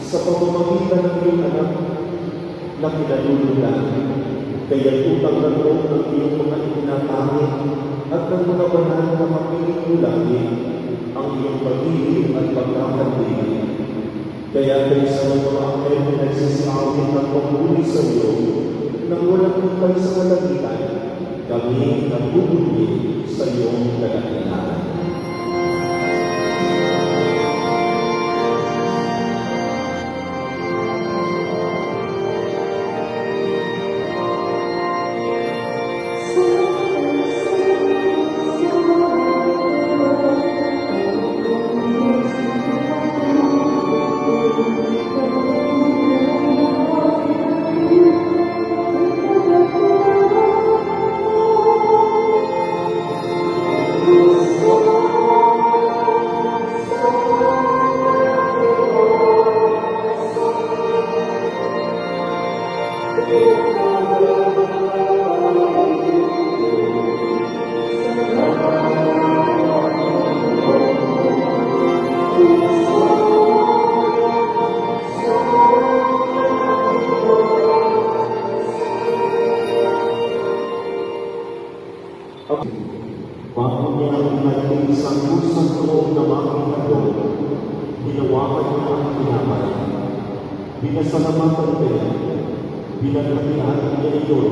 sa pamamagitan ng iyong anak na pinalululan. Kaya utang na loob ng iyong mga itinatangin at ng mga banal na makinig ang iyong pag-ibig at pagkakatinig. Kaya kaysa ng mga anghel na nagsisiawit ng pagpuli sa iyo, nang walang hintay sa kalangitan, kami nagbubuti sa iyong kadakilaan. Bago niya ang natin isang kusang loob na makita doon, hinawakan niya ang tinapay. Binasalamatan niya, binaghahian niya iyon,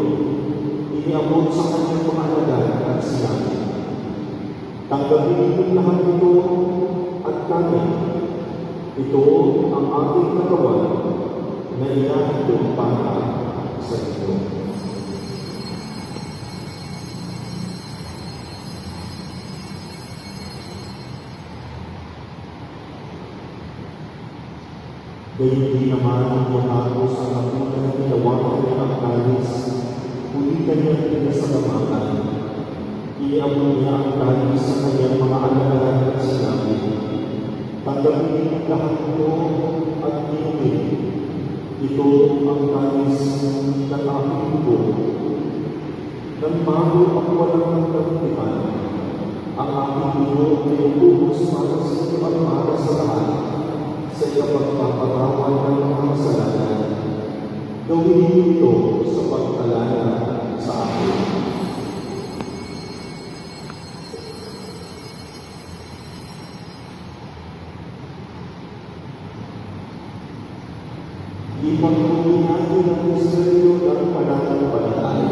iniabot sa kanyang mga alagad at sinabi, "Tanggapin niyo lahat ito at kanin. Ito ang aking katawan na inahandog para sa inyo." Gayun din naman ang matapos ang nakita na ginawa niya ang kalis, huli kanyang pinasalamatan. Iabot niya ang kalis sa kanyang mga alagad at sinabi, "Tanggapin niyo lahat ito at inumin. Ito ang kalis ng aking dugo. Nang bago ang walang nagtagpuan, ang aking dugo ay ubos para sa inyo at para sa lahat, sa ikapagpapatawad ng mga kasalanan. Gawin niyo ito sa pagtalala sa akin." Ipagpuli natin ang misteryo ng pananampalataya.